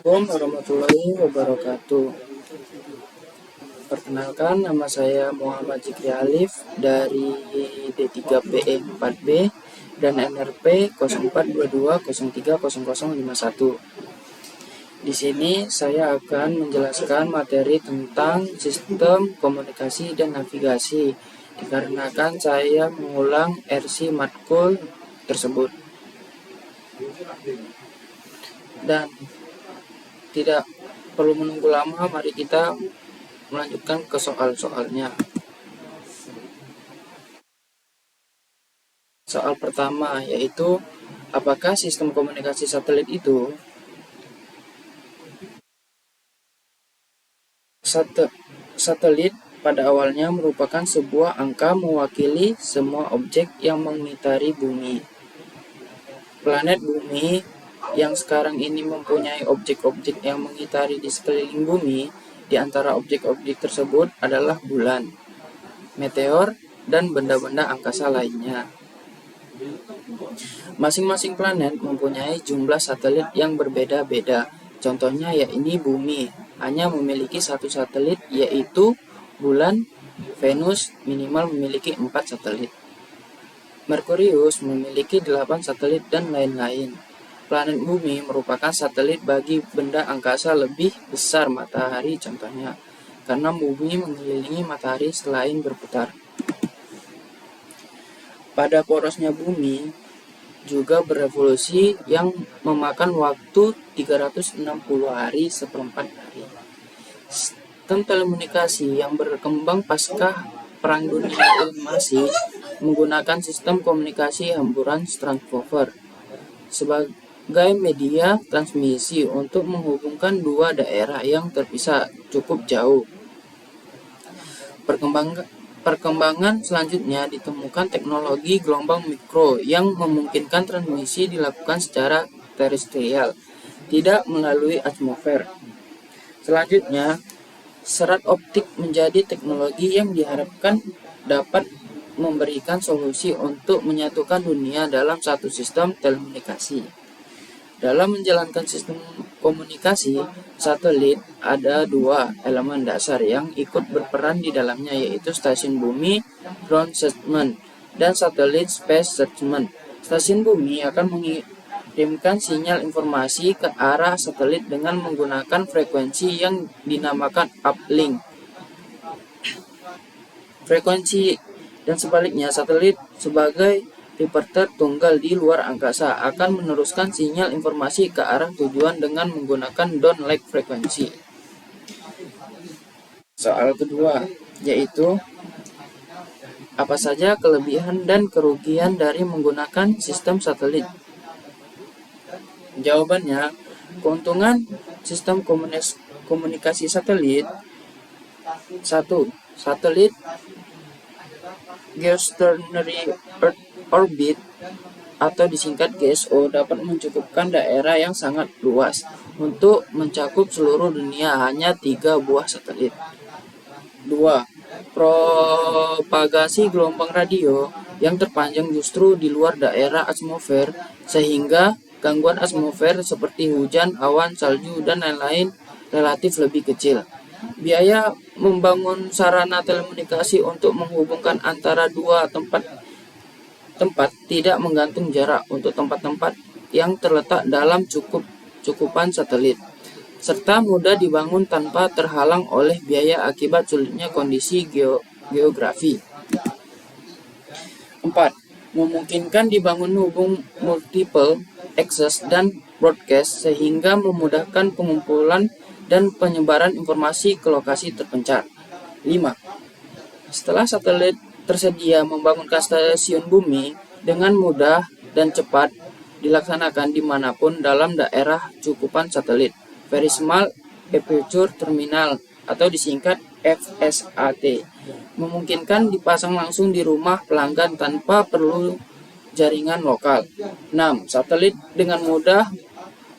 Assalamualaikum warahmatullahi wabarakatuh. Perkenalkan, nama saya Muhammad Zikri Alif dari D3PE 4B dan NRP 0422030051. Di sini saya akan menjelaskan materi tentang sistem komunikasi dan navigasi, dikarenakan saya mengulang RC matkul tersebut. Dan tidak perlu menunggu lama, mari kita melanjutkan ke soal-soalnya. Soal pertama yaitu, apakah sistem komunikasi satelit itu? Satelit pada awalnya merupakan sebuah angka mewakili semua objek yang mengitari bumi. Planet bumi yang sekarang ini mempunyai objek-objek yang mengitari di sekeliling bumi. Di antara objek-objek tersebut adalah bulan, meteor, dan benda-benda angkasa lainnya. Masing-masing planet mempunyai jumlah satelit yang berbeda-beda. Contohnya yaitu bumi hanya memiliki satu satelit, yaitu bulan. Venus minimal memiliki 4 satelit. Merkurius memiliki 8 satelit dan lain-lain. Planet bumi merupakan satelit bagi benda angkasa lebih besar matahari contohnya, karena bumi mengelilingi matahari selain berputar. Pada porosnya bumi juga berevolusi yang memakan waktu 360 hari seperempat hari. Sistem telekomunikasi yang berkembang pasca Perang Dunia masih menggunakan sistem komunikasi hamburan transceiver sebagai media transmisi untuk menghubungkan dua daerah yang terpisah cukup jauh. Perkembangan selanjutnya ditemukan teknologi gelombang mikro yang memungkinkan transmisi dilakukan secara terestrial, tidak melalui atmosfer. Selanjutnya, serat optik menjadi teknologi yang diharapkan dapat memberikan solusi untuk menyatukan dunia dalam satu sistem telekomunikasi. Dalam menjalankan sistem komunikasi satelit, ada dua elemen dasar yang ikut berperan di dalamnya, yaitu stasiun bumi ground segment dan satelit space segment. Stasiun bumi akan mengirimkan sinyal informasi ke arah satelit dengan menggunakan frekuensi yang dinamakan uplink frekuensi, dan sebaliknya satelit sebagai repeater tunggal di luar angkasa akan meneruskan sinyal informasi ke arah tujuan dengan menggunakan downlink frekuensi. Soal kedua yaitu, apa saja kelebihan dan kerugian dari menggunakan sistem satelit? Jawabannya, keuntungan sistem komunikasi satelit: 1. Satelit geostationary Earth orbit atau disingkat GSO dapat mencukupkan daerah yang sangat luas untuk mencakup seluruh dunia hanya 3 buah satelit. 2. Propagasi gelombang radio yang terpanjang justru di luar daerah atmosfer, sehingga gangguan atmosfer seperti hujan, awan, salju, dan lain-lain relatif lebih kecil. Biaya membangun sarana telekomunikasi untuk menghubungkan antara dua tempat tidak menggantung jarak untuk tempat-tempat yang terletak dalam cukupan satelit, serta mudah dibangun tanpa terhalang oleh biaya akibat sulitnya kondisi geografi. 4. Memungkinkan dibangun hubung multiple access dan broadcast sehingga memudahkan pengumpulan dan penyebaran informasi ke lokasi terpencil. 5. Setelah satelit tersedia, membangunkan stasiun bumi dengan mudah dan cepat dilaksanakan dimanapun dalam daerah cukupan satelit. Very Small Aperture Terminal atau disingkat FSAT memungkinkan dipasang langsung di rumah pelanggan tanpa perlu jaringan lokal. 6. Satelit dengan mudah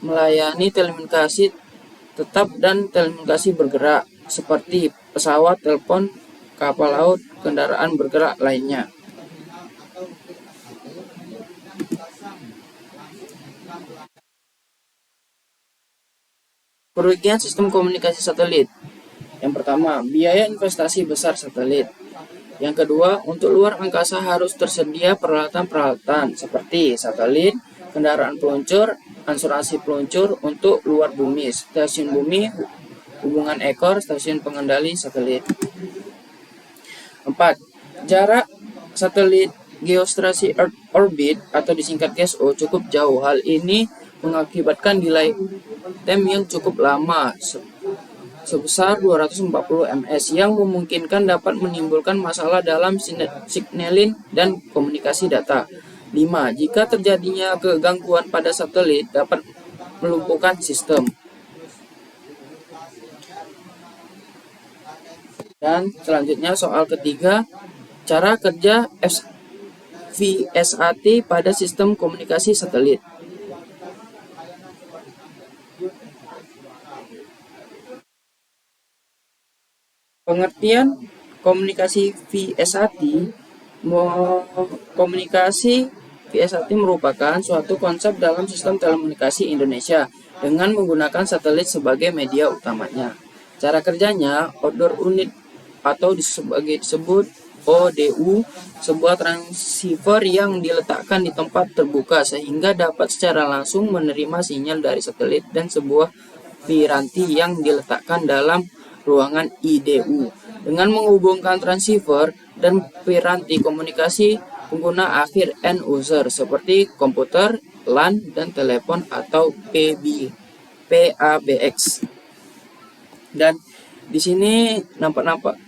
melayani telekomunikasi tetap dan telekomunikasi bergerak seperti pesawat, telepon, kapal laut, kendaraan bergerak lainnya. Kerugian sistem komunikasi satelit. Yang pertama, biaya investasi besar satelit. Yang kedua, untuk luar angkasa harus tersedia peralatan-peralatan seperti satelit, kendaraan peluncur, asuransi peluncur untuk luar bumi, stasiun bumi, hubungan ekor, stasiun pengendali satelit. 4. Jarak satelit geostationary Earth orbit atau disingkat GEO cukup jauh. Hal ini mengakibatkan delay time yang cukup lama sebesar 240 ms yang memungkinkan dapat menimbulkan masalah dalam signaling dan komunikasi data. 5. Jika terjadinya kegangguan pada satelit dapat melumpuhkan sistem. Dan selanjutnya soal ketiga, cara kerja VSAT pada sistem komunikasi satelit. Pengertian komunikasi VSAT. Komunikasi VSAT merupakan suatu konsep dalam sistem telekomunikasi Indonesia dengan menggunakan satelit sebagai media utamanya. Cara kerjanya, outdoor unit atau disebut ODU, sebuah transceiver yang diletakkan di tempat terbuka sehingga dapat secara langsung menerima sinyal dari satelit dan sebuah piranti yang diletakkan dalam ruangan IDU. Dengan menghubungkan transceiver dan piranti komunikasi pengguna akhir end user seperti komputer, LAN, dan telepon atau PABX. Dan di sini nampak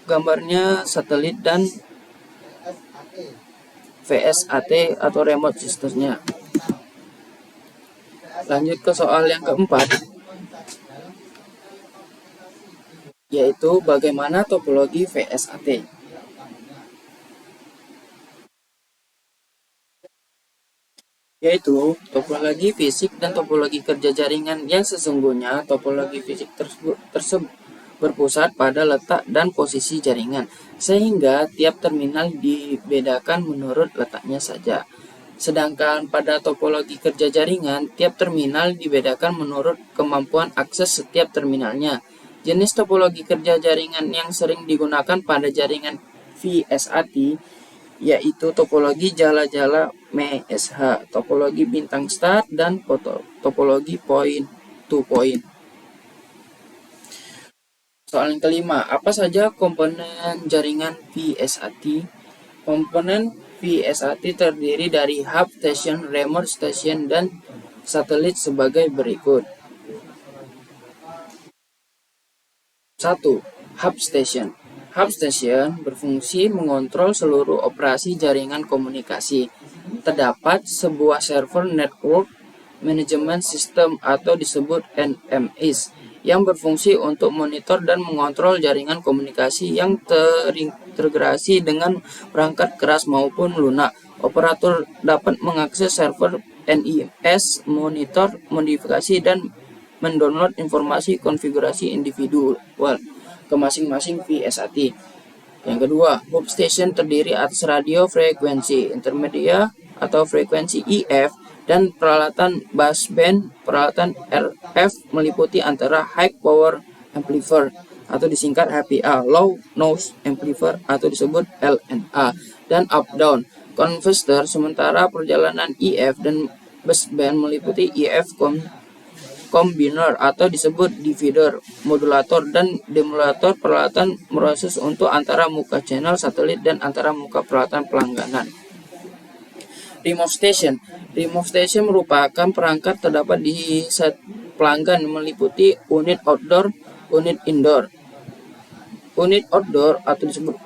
gambarnya satelit dan VSAT atau remote systemnya. Lanjut ke soal yang keempat, yaitu bagaimana topologi VSAT. Yaitu topologi fisik dan topologi kerja jaringan yang sesungguhnya topologi fisik tersebut berpusat pada letak dan posisi jaringan, sehingga tiap terminal dibedakan menurut letaknya saja. Sedangkan pada topologi kerja jaringan, tiap terminal dibedakan menurut kemampuan akses setiap terminalnya. Jenis topologi kerja jaringan yang sering digunakan pada jaringan VSAT yaitu topologi jala-jala MSH, topologi bintang star, dan topologi point to point. Soal yang kelima, apa saja komponen jaringan VSAT? Komponen VSAT terdiri dari hub station, remote station, dan satelit sebagai berikut. 1. Hub station. Hub station berfungsi mengontrol seluruh operasi jaringan komunikasi. Terdapat sebuah server network management system atau disebut NMS yang berfungsi untuk monitor dan mengontrol jaringan komunikasi yang terintegrasi dengan perangkat keras maupun lunak. Operator dapat mengakses server NIS, monitor, modifikasi, dan mendownload informasi konfigurasi individual ke masing-masing VSAT. Yang kedua, hub station terdiri atas radio frekuensi intermedia atau frekuensi IF dan peralatan baseband. Peralatan RF meliputi antara high power amplifier atau disingkat HPA, low noise amplifier atau disebut LNA, dan up down converter. Sementara perjalanan IF dan baseband meliputi IF combiner atau disebut divider, modulator, dan demodulator. Peralatan proses untuk antara muka channel satelit dan antara muka peralatan pelangganan. Remote station. Remote station merupakan perangkat terdapat di set pelanggan meliputi unit outdoor, unit indoor. Unit outdoor atau disebut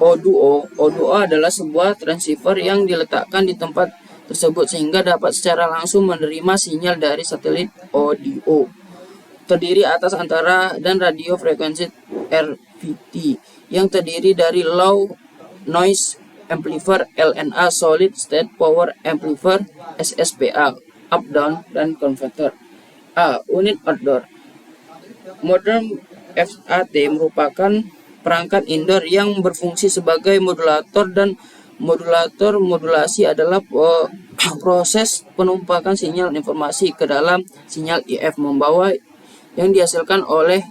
O2O. O2O adalah sebuah transceiver yang diletakkan di tempat tersebut sehingga dapat secara langsung menerima sinyal dari satelit audio. Terdiri atas antara dan radio frekuensi RVT yang terdiri dari low noise amplifier LNA, solid state power amplifier SSPA, up down, dan converter. Unit outdoor. Modern VSAT merupakan perangkat indoor yang berfungsi sebagai modulator, dan modulator modulasi adalah proses penumpakan sinyal informasi ke dalam sinyal IF membawa yang dihasilkan oleh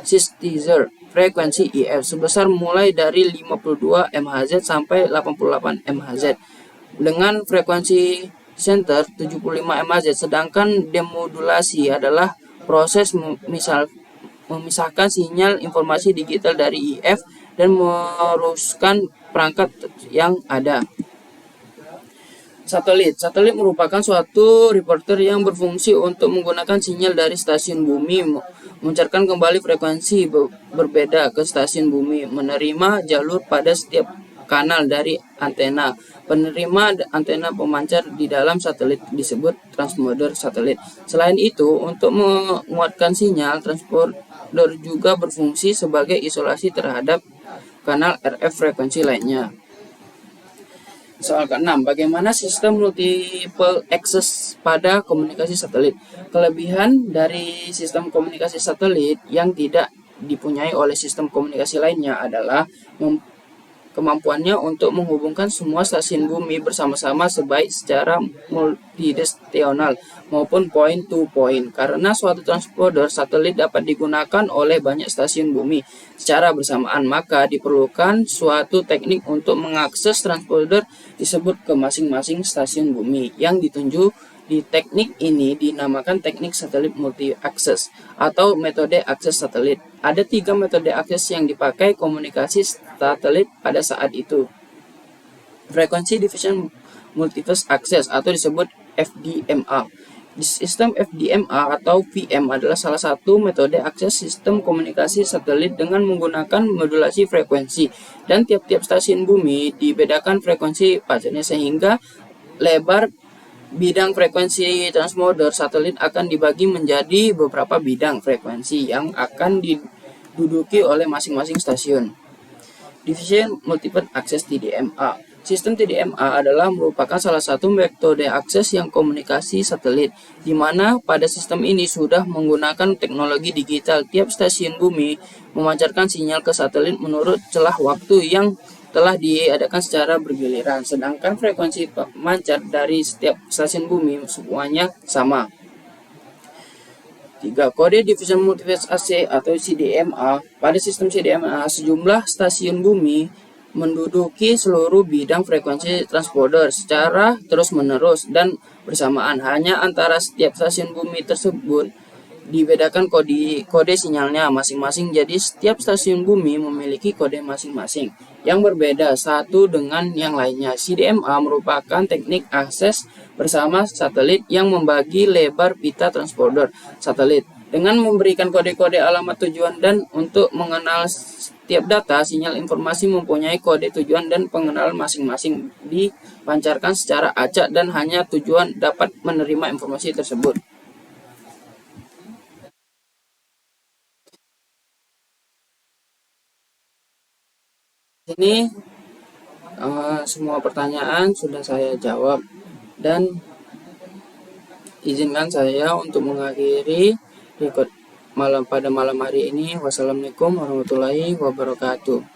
synthesizer frekuensi IF sebesar mulai dari 52 MHz sampai 88 MHz dengan frekuensi center 75 MHz, sedangkan demodulasi adalah proses memisahkan sinyal informasi digital dari IF dan meneruskan perangkat yang ada. Satelit merupakan suatu reporter yang berfungsi untuk menggunakan sinyal dari stasiun bumi, memancarkan kembali frekuensi berbeda ke stasiun bumi, menerima jalur pada setiap kanal dari antena. Penerima antena pemancar di dalam satelit disebut transponder satelit. Selain itu, untuk menguatkan sinyal, transponder juga berfungsi sebagai isolasi terhadap kanal RF frekuensi lainnya. Soal ke-6, bagaimana sistem multiple access pada komunikasi satelit? Kelebihan dari sistem komunikasi satelit yang tidak dipunyai oleh sistem komunikasi lainnya adalah kemampuannya untuk menghubungkan semua stasiun bumi bersama-sama baik secara multidireksional maupun point to point. Karena suatu transponder satelit dapat digunakan oleh banyak stasiun bumi secara bersamaan, maka diperlukan suatu teknik untuk mengakses transponder disebut ke masing-masing stasiun bumi. Yang ditunjuk di teknik ini dinamakan teknik satelit multi-akses atau metode akses satelit. Ada 3 metode akses yang dipakai komunikasi satelit pada saat itu. Frequency Division Multiple Access atau disebut FDMA. Sistem FDMA atau VM adalah salah satu metode akses sistem komunikasi satelit dengan menggunakan modulasi frekuensi, dan tiap-tiap stasiun bumi dibedakan frekuensi pacarnya sehingga lebar bidang frekuensi transponder satelit akan dibagi menjadi beberapa bidang frekuensi yang akan diduduki oleh masing-masing stasiun. Division Multiple Access TDMA. Sistem TDMA adalah merupakan salah satu metode akses yang komunikasi satelit, di mana pada sistem ini sudah menggunakan teknologi digital. Tiap stasiun bumi memancarkan sinyal ke satelit menurut celah waktu yang telah diadakan secara bergiliran, sedangkan frekuensi pemancar dari setiap stasiun bumi semuanya sama. 3. Kode Division Multiple AC atau CDMA. Pada sistem CDMA, sejumlah stasiun bumi menduduki seluruh bidang frekuensi transponder secara terus-menerus dan bersamaan. Hanya antara setiap stasiun bumi tersebut dibedakan kode sinyalnya masing-masing. Jadi setiap stasiun bumi memiliki kode masing-masing yang berbeda satu dengan yang lainnya. CDMA merupakan teknik akses bersama satelit yang membagi lebar pita transponder satelit dengan memberikan kode-kode alamat tujuan, dan untuk mengenal setiap data sinyal informasi mempunyai kode tujuan dan pengenalan masing-masing dipancarkan secara acak dan hanya tujuan dapat menerima informasi tersebut. Ini semua pertanyaan sudah saya jawab, dan izinkan saya untuk mengakhiri record pada malam hari ini. Wassalamualaikum warahmatullahi wabarakatuh.